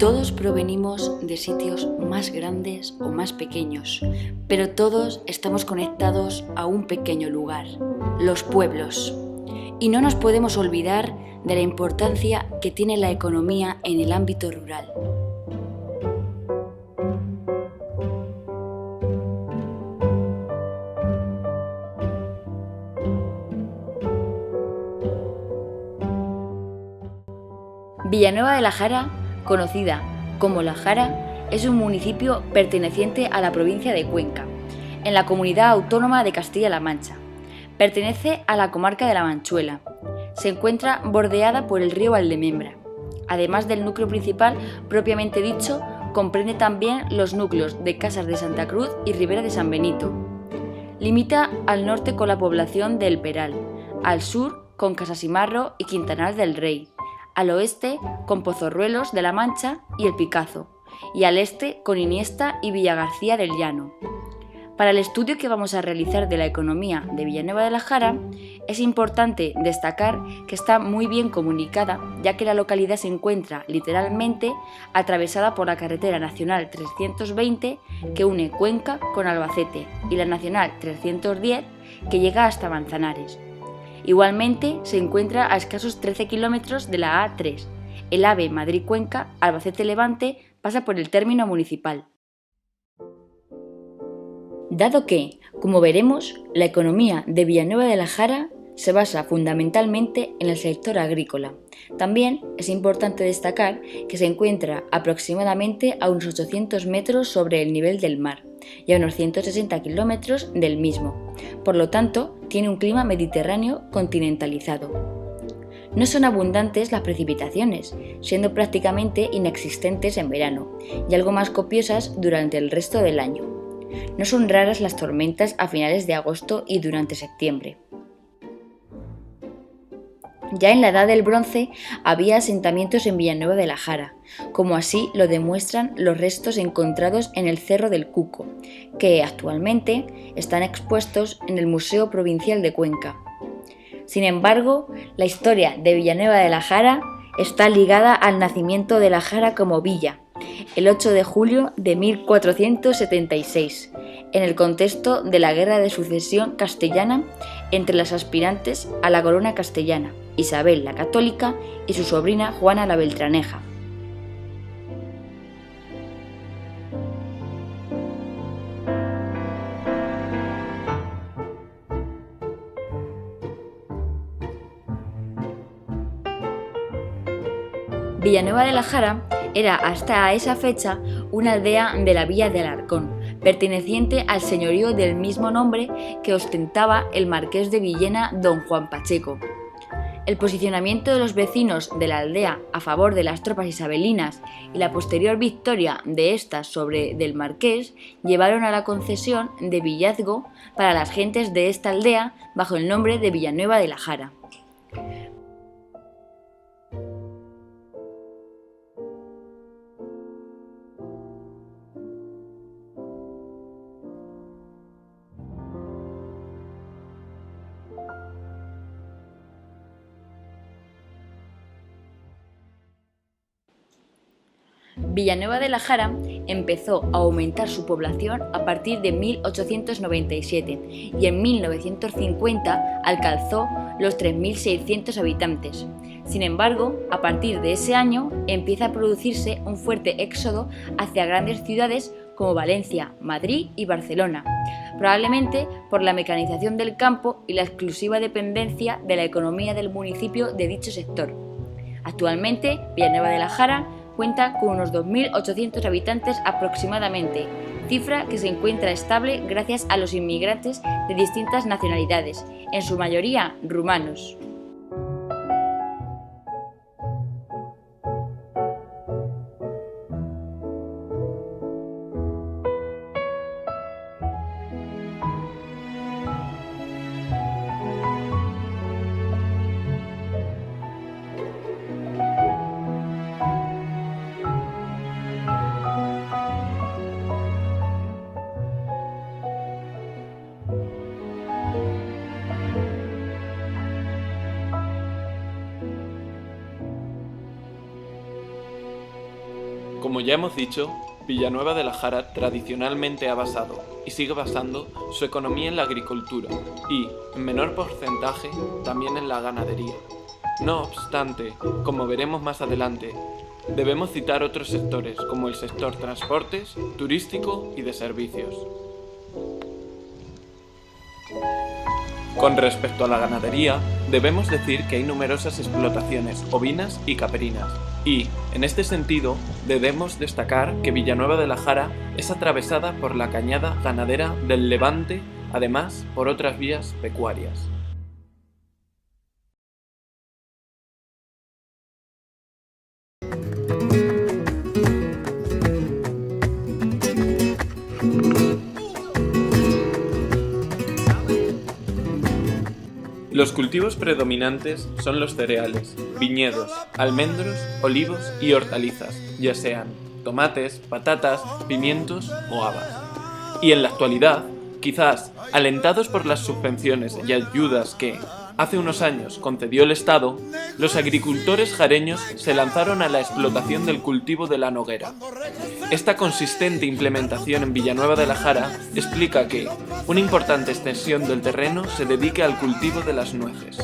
Todos provenimos de sitios más grandes o más pequeños, pero todos estamos conectados a un pequeño lugar, los pueblos. Y no nos podemos olvidar de la importancia que tiene la economía en el ámbito rural. Villanueva de la Jara, conocida como La Jara, es un municipio perteneciente a la provincia de Cuenca, en la comunidad autónoma de Castilla-La Mancha. Pertenece a la comarca de La Manchuela. Se encuentra bordeada por el río Valdemembra. Además del núcleo principal propiamente dicho, comprende también los núcleos de Casas de Santa Cruz y Ribera de San Benito. Limita al norte con la población de El Peral, al sur con Casasimarro y Quintanar del Rey, al oeste con Pozorruelos de la Mancha y El Picazo, y al este con Iniesta y Villagarcía del Llano. Para el estudio que vamos a realizar de la economía de Villanueva de la Jara, es importante destacar que está muy bien comunicada, ya que la localidad se encuentra literalmente atravesada por la carretera nacional 320 que une Cuenca con Albacete y la nacional 310 que llega hasta Manzanares. Igualmente se encuentra a escasos 13 kilómetros de la A3. El AVE Madrid-Cuenca, Albacete-Levante, pasa por el término municipal. Dado que, como veremos, la economía de Villanueva de la Jara se basa fundamentalmente en el sector agrícola, también es importante destacar que se encuentra aproximadamente a unos 800 metros sobre el nivel del mar y a unos 160 kilómetros del mismo. Por lo tanto, tiene un clima mediterráneo continentalizado. No son abundantes las precipitaciones, siendo prácticamente inexistentes en verano y algo más copiosas durante el resto del año. No son raras las tormentas a finales de agosto y durante septiembre. Ya en la Edad del Bronce había asentamientos en Villanueva de la Jara, como así lo demuestran los restos encontrados en el Cerro del Cuco, que actualmente están expuestos en el Museo Provincial de Cuenca. Sin embargo, la historia de Villanueva de la Jara está ligada al nacimiento de la Jara como villa, el 8 de julio de 1476, en el contexto de la Guerra de Sucesión Castellana entre las aspirantes a la corona castellana, Isabel la Católica y su sobrina Juana la Beltraneja. Villanueva de la Jara era hasta esa fecha una aldea de la villa de Alarcón, perteneciente al señorío del mismo nombre que ostentaba el marqués de Villena don Juan Pacheco. El posicionamiento de los vecinos de la aldea a favor de las tropas isabelinas y la posterior victoria de estas sobre del marqués llevaron a la concesión de villazgo para las gentes de esta aldea bajo el nombre de Villanueva de la Jara. Villanueva de la Jara empezó a aumentar su población a partir de 1897 y en 1950 alcanzó los 3.600 habitantes. Sin embargo, a partir de ese año empieza a producirse un fuerte éxodo hacia grandes ciudades como Valencia, Madrid y Barcelona, probablemente por la mecanización del campo y la exclusiva dependencia de la economía del municipio de dicho sector. Actualmente, Villanueva de la Jara cuenta con unos 2.800 habitantes aproximadamente, cifra que se encuentra estable gracias a los inmigrantes de distintas nacionalidades, en su mayoría rumanos. Como ya hemos dicho, Villanueva de la Jara tradicionalmente ha basado y sigue basando su economía en la agricultura y, en menor porcentaje, también en la ganadería. No obstante, como veremos más adelante, debemos citar otros sectores como el sector transportes, turístico y de servicios. Con respecto a la ganadería, debemos decir que hay numerosas explotaciones ovinas y caprinas, y, en este sentido, debemos destacar que Villanueva de la Jara es atravesada por la cañada ganadera del Levante, además por otras vías pecuarias. Los cultivos predominantes son los cereales, viñedos, almendros, olivos y hortalizas, ya sean tomates, patatas, pimientos o habas. Y en la actualidad, quizás alentados por las subvenciones y ayudas que, hace unos años, concedió el Estado, los agricultores jareños se lanzaron a la explotación del cultivo de la noguera. Esta consistente implementación en Villanueva de la Jara explica que una importante extensión del terreno se dedique al cultivo de las nueces.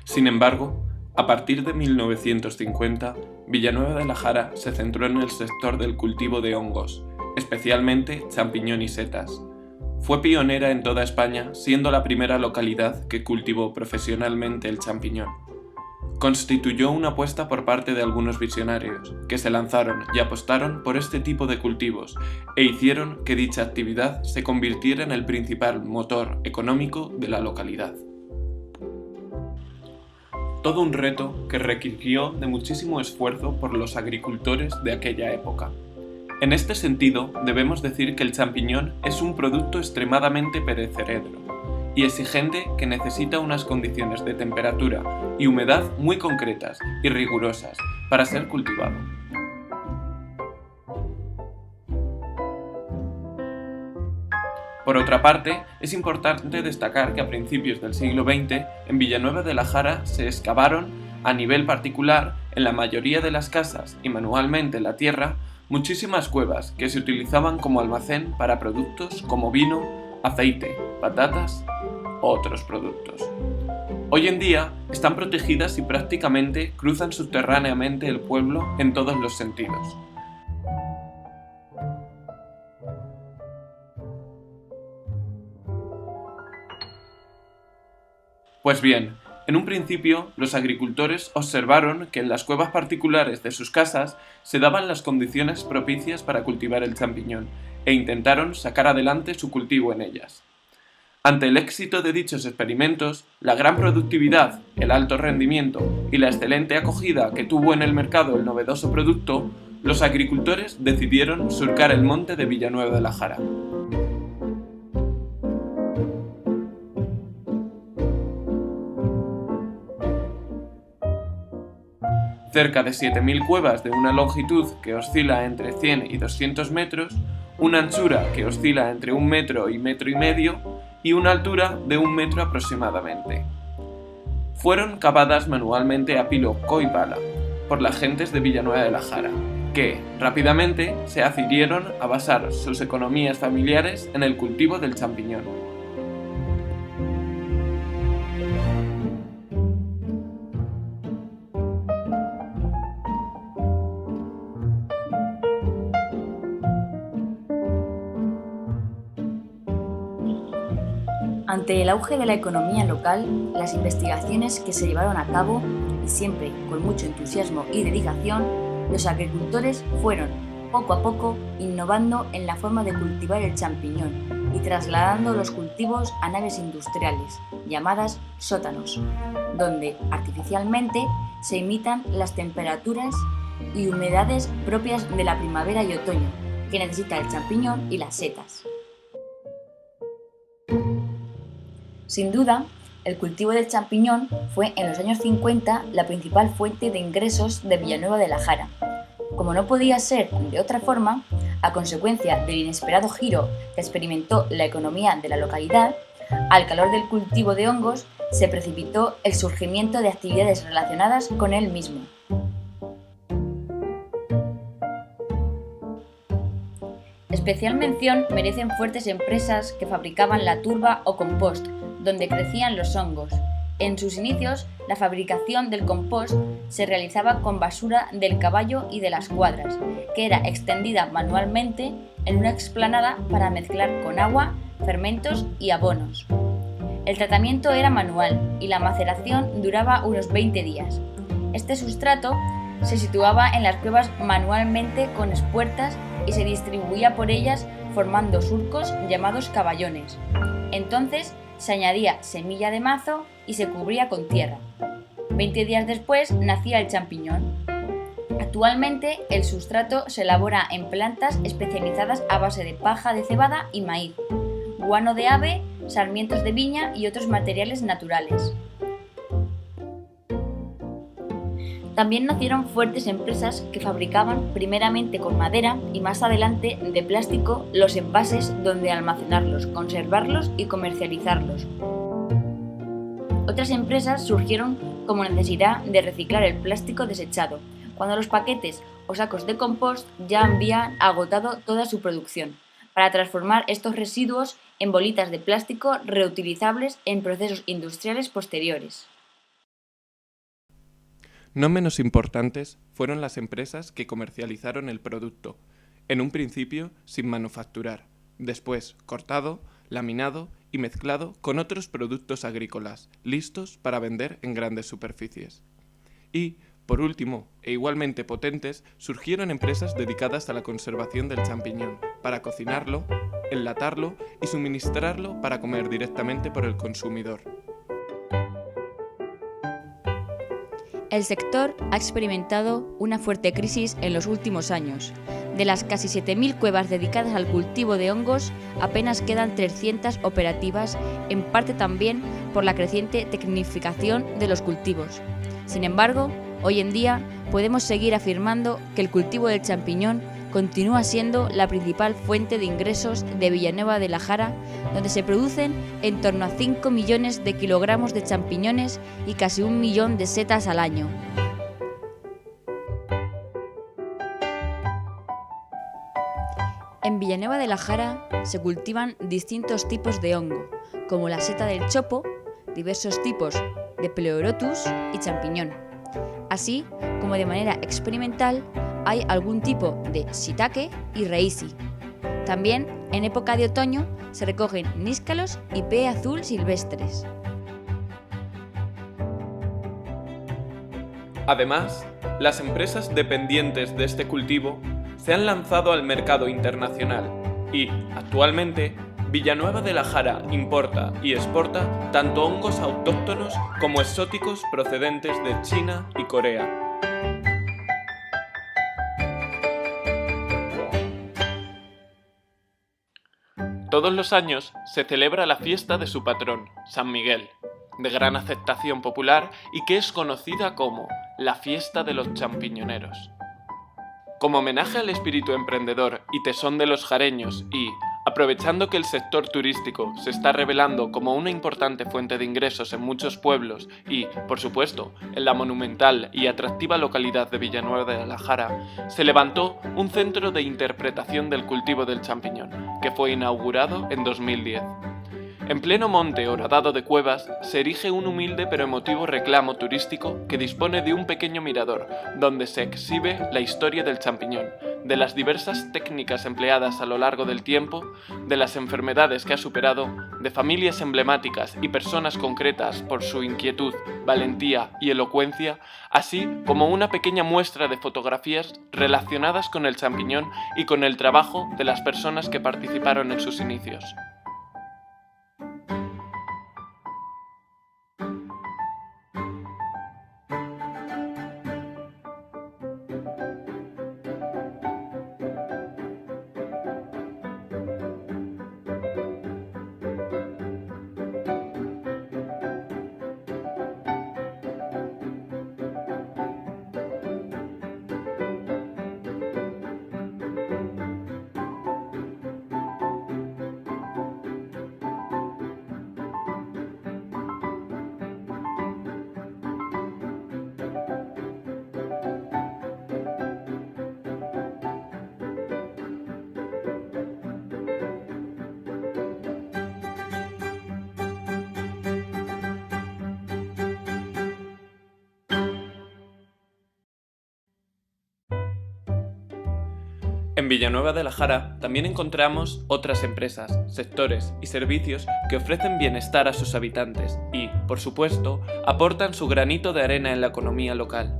Sin embargo, a partir de 1950, Villanueva de la Jara se centró en el sector del cultivo de hongos, especialmente champiñón y setas. Fue pionera en toda España, siendo la primera localidad que cultivó profesionalmente el champiñón. Constituyó una apuesta por parte de algunos visionarios, que se lanzaron y apostaron por este tipo de cultivos e hicieron que dicha actividad se convirtiera en el principal motor económico de la localidad. Todo un reto que requirió de muchísimo esfuerzo por los agricultores de aquella época. En este sentido, debemos decir que el champiñón es un producto extremadamente perecedero y exigente que necesita unas condiciones de temperatura y humedad muy concretas y rigurosas para ser cultivado. Por otra parte, es importante destacar que a principios del siglo XX, en Villanueva de la Jara se excavaron, a nivel particular, en la mayoría de las casas y manualmente en la tierra, muchísimas cuevas que se utilizaban como almacén para productos como vino, aceite, patatas u otros productos. Hoy en día están protegidas y prácticamente cruzan subterráneamente el pueblo en todos los sentidos. Pues bien, en un principio los agricultores observaron que en las cuevas particulares de sus casas se daban las condiciones propicias para cultivar el champiñón e intentaron sacar adelante su cultivo en ellas. Ante el éxito de dichos experimentos, la gran productividad, el alto rendimiento y la excelente acogida que tuvo en el mercado el novedoso producto, los agricultores decidieron surcar el monte de Villanueva de la Jara. Cerca de 7.000 cuevas de una longitud que oscila entre 100 y 200 metros, una anchura que oscila entre 1 metro y metro y medio y una altura de 1 metro aproximadamente. Fueron cavadas manualmente a piloco y pala por las gentes de Villanueva de la Jara, que rápidamente se adhirieron a basar sus economías familiares en el cultivo del champiñón. Ante el auge de la economía local, las investigaciones que se llevaron a cabo, y siempre con mucho entusiasmo y dedicación, los agricultores fueron, poco a poco, innovando en la forma de cultivar el champiñón y trasladando los cultivos a naves industriales, llamadas sótanos. donde artificialmente se imitan las temperaturas y humedades propias de la primavera y otoño que necesita el champiñón y las setas. Sin duda, el cultivo del champiñón fue en los años 50 la principal fuente de ingresos de Villanueva de la Jara. Como no podía ser de otra forma, a consecuencia del inesperado giro que experimentó la economía de la localidad, al calor del cultivo de hongos se precipitó el surgimiento de actividades relacionadas con él mismo. Especial mención merecen fuertes empresas que fabricaban la turba o compost, donde crecían los hongos. En sus inicios, la fabricación del compost se realizaba con basura del caballo y de las cuadras, que era extendida manualmente en una explanada para mezclar con agua, fermentos y abonos. El tratamiento era manual y la maceración duraba unos 20 días. Este sustrato se situaba en las cuevas manualmente con espuertas y se distribuía por ellas formando surcos llamados caballones. Entonces se añadía semilla de mazo y se cubría con tierra. 20 días después nacía el champiñón. Actualmente el sustrato se elabora en plantas especializadas a base de paja de cebada y maíz, guano de ave, sarmientos de viña y otros materiales naturales. También nacieron fuertes empresas que fabricaban primeramente con madera y más adelante de plástico los envases donde almacenarlos, conservarlos y comercializarlos. Otras empresas surgieron como necesidad de reciclar el plástico desechado, cuando los paquetes o sacos de compost ya habían agotado toda su producción, para transformar estos residuos en bolitas de plástico reutilizables en procesos industriales posteriores. No menos importantes fueron las empresas que comercializaron el producto, en un principio sin manufacturar, después cortado, laminado y mezclado con otros productos agrícolas, listos para vender en grandes superficies. Y, por último, e igualmente potentes, surgieron empresas dedicadas a la conservación del champiñón, para cocinarlo, enlatarlo y suministrarlo para comer directamente por el consumidor. El sector ha experimentado una fuerte crisis en los últimos años. De las casi 7.000 cuevas dedicadas al cultivo de hongos, apenas quedan 300 operativas, en parte también por la creciente tecnificación de los cultivos. Sin embargo, hoy en día podemos seguir afirmando que el cultivo del champiñón continúa siendo la principal fuente de ingresos de Villanueva de la Jara, donde se producen en torno a 5 millones de kilogramos de champiñones y casi 1 millón de setas al año. En Villanueva de la Jara se cultivan distintos tipos de hongo, como la seta del chopo, diversos tipos de Pleurotus y champiñón, así como de manera experimental hay algún tipo de shiitake y reishi. También, en época de otoño, se recogen níscalos y pea azul silvestres. Además, las empresas dependientes de este cultivo se han lanzado al mercado internacional y, actualmente, Villanueva de la Jara importa y exporta tanto hongos autóctonos como exóticos procedentes de China y Corea. Todos los años se celebra la fiesta de su patrón, San Miguel, de gran aceptación popular y que es conocida como la fiesta de los champiñoneros. Como homenaje al espíritu emprendedor y tesón de los jareños y, aprovechando que el sector turístico se está revelando como una importante fuente de ingresos en muchos pueblos y, por supuesto, en la monumental y atractiva localidad de Villanueva de la Jara, se levantó un centro de interpretación del cultivo del champiñón, que fue inaugurado en 2010. En pleno monte horadado de cuevas se erige un humilde pero emotivo reclamo turístico que dispone de un pequeño mirador donde se exhibe la historia del champiñón, de las diversas técnicas empleadas a lo largo del tiempo, de las enfermedades que ha superado, de familias emblemáticas y personas concretas por su inquietud, valentía y elocuencia, así como una pequeña muestra de fotografías relacionadas con el champiñón y con el trabajo de las personas que participaron en sus inicios. En Villanueva de la Jara también encontramos otras empresas, sectores y servicios que ofrecen bienestar a sus habitantes y, por supuesto, aportan su granito de arena en la economía local.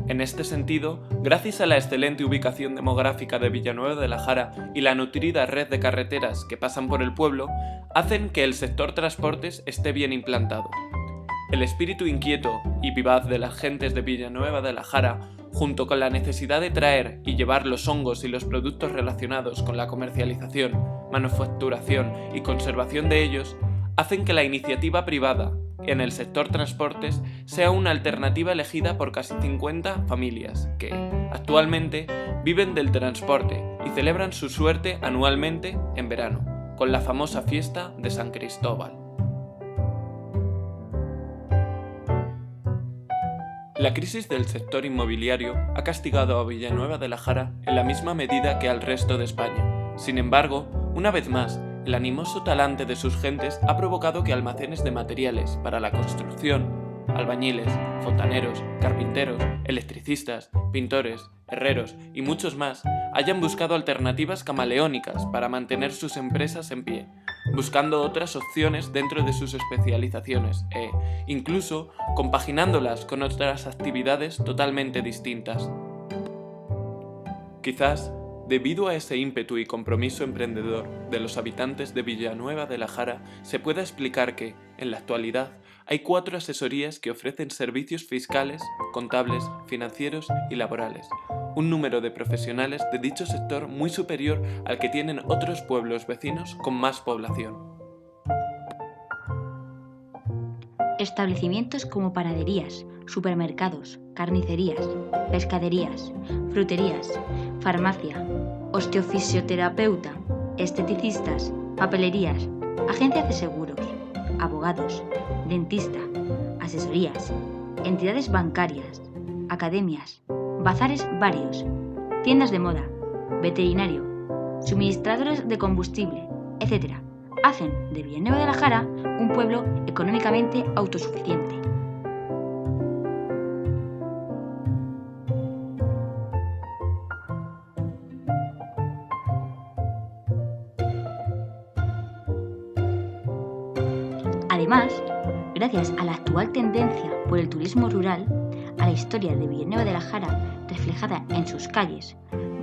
En este sentido, gracias a la excelente ubicación demográfica de Villanueva de la Jara y la nutrida red de carreteras que pasan por el pueblo, hacen que el sector transportes esté bien implantado. El espíritu inquieto y vivaz de las gentes de Villanueva de la Jara, junto con la necesidad de traer y llevar los hongos y los productos relacionados con la comercialización, manufacturación y conservación de ellos, hacen que la iniciativa privada en el sector transportes sea una alternativa elegida por casi 50 familias que, actualmente, viven del transporte y celebran su suerte anualmente en verano, con la famosa fiesta de San Cristóbal. La crisis del sector inmobiliario ha castigado a Villanueva de la Jara en la misma medida que al resto de España. Sin embargo, una vez más, el animoso talante de sus gentes ha provocado que almacenes de materiales para la construcción, albañiles, fontaneros, carpinteros, electricistas, pintores, herreros y muchos más hayan buscado alternativas camaleónicas para mantener sus empresas en pie, buscando otras opciones dentro de sus especializaciones e, incluso, compaginándolas con otras actividades totalmente distintas. Quizás, debido a ese ímpetu y compromiso emprendedor de los habitantes de Villanueva de la Jara, se puede explicar que, en la actualidad, hay 4 asesorías que ofrecen servicios fiscales, contables, financieros y laborales, un número de profesionales de dicho sector muy superior al que tienen otros pueblos vecinos con más población. Establecimientos como panaderías, supermercados, carnicerías, pescaderías, fruterías, farmacia, osteofisioterapeuta, esteticistas, papelerías, agencias de seguros, abogados, dentista, asesorías, entidades bancarias, academias, bazares varios, tiendas de moda, veterinario, suministradores de combustible, etc. hacen de Villanueva de la Jara un pueblo económicamente autosuficiente. Además, gracias a la actual tendencia por el turismo rural, a la historia de Villanueva de la Jara reflejada en sus calles,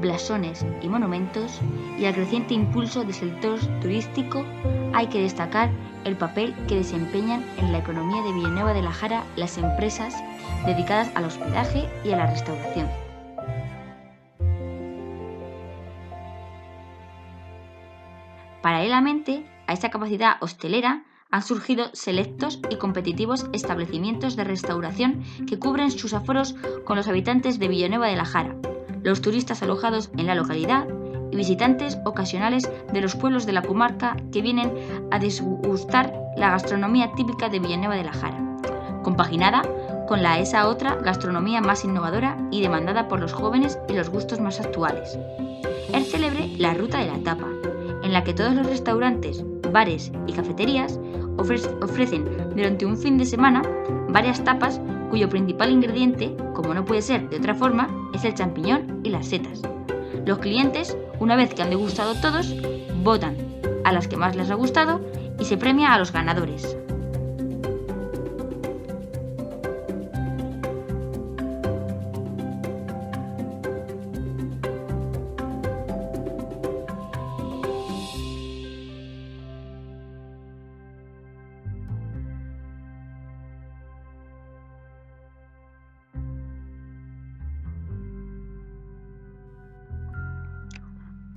blasones y monumentos, y al creciente impulso del sector turístico, hay que destacar el papel que desempeñan en la economía de Villanueva de la Jara las empresas dedicadas al hospedaje y a la restauración. Paralelamente a esta capacidad hostelera, han surgido selectos y competitivos establecimientos de restauración que cubren sus aforos con los habitantes de Villanueva de la Jara, los turistas alojados en la localidad y visitantes ocasionales de los pueblos de la comarca que vienen a degustar la gastronomía típica de Villanueva de la Jara, compaginada con esa otra gastronomía más innovadora y demandada por los jóvenes y los gustos más actuales. Es célebre la Ruta de la Tapa, en la que todos los restaurantes, bares y cafeterías ofrecen durante un fin de semana varias tapas cuyo principal ingrediente, como no puede ser de otra forma, es el champiñón y las setas. Los clientes, una vez que han degustado todos, votan a las que más les ha gustado y se premia a los ganadores.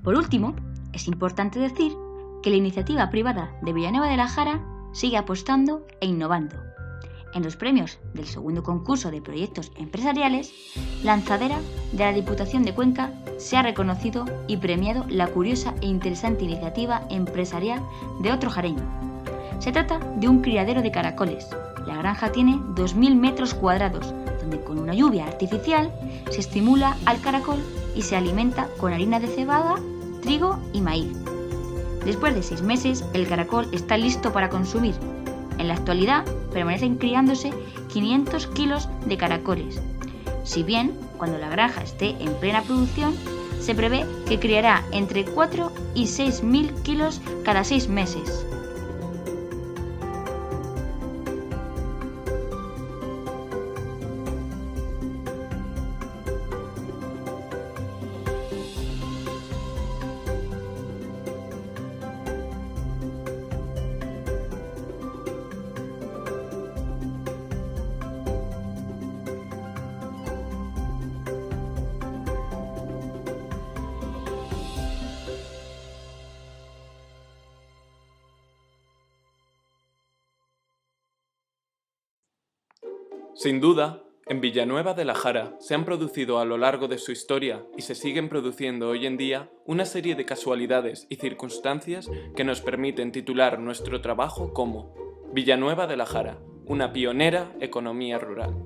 Por último, es importante decir que la iniciativa privada de Villanueva de la Jara sigue apostando e innovando. En los premios del segundo concurso de proyectos empresariales, lanzadera de la Diputación de Cuenca, se ha reconocido y premiado la curiosa e interesante iniciativa empresarial de otro jareño. Se trata de un criadero de caracoles. La granja tiene 2.000 metros cuadrados, donde con una lluvia artificial se estimula al caracol y se alimenta con harina de cebada, trigo y maíz. Después de 6 meses, el caracol está listo para consumir. En la actualidad, permanecen criándose 500 kilos de caracoles. Si bien, cuando la granja esté en plena producción, se prevé que criará entre 4 y 6.000 kilos cada 6 meses. Sin duda, en Villanueva de la Jara se han producido a lo largo de su historia y se siguen produciendo hoy en día una serie de casualidades y circunstancias que nos permiten titular nuestro trabajo como Villanueva de la Jara, una pionera economía rural.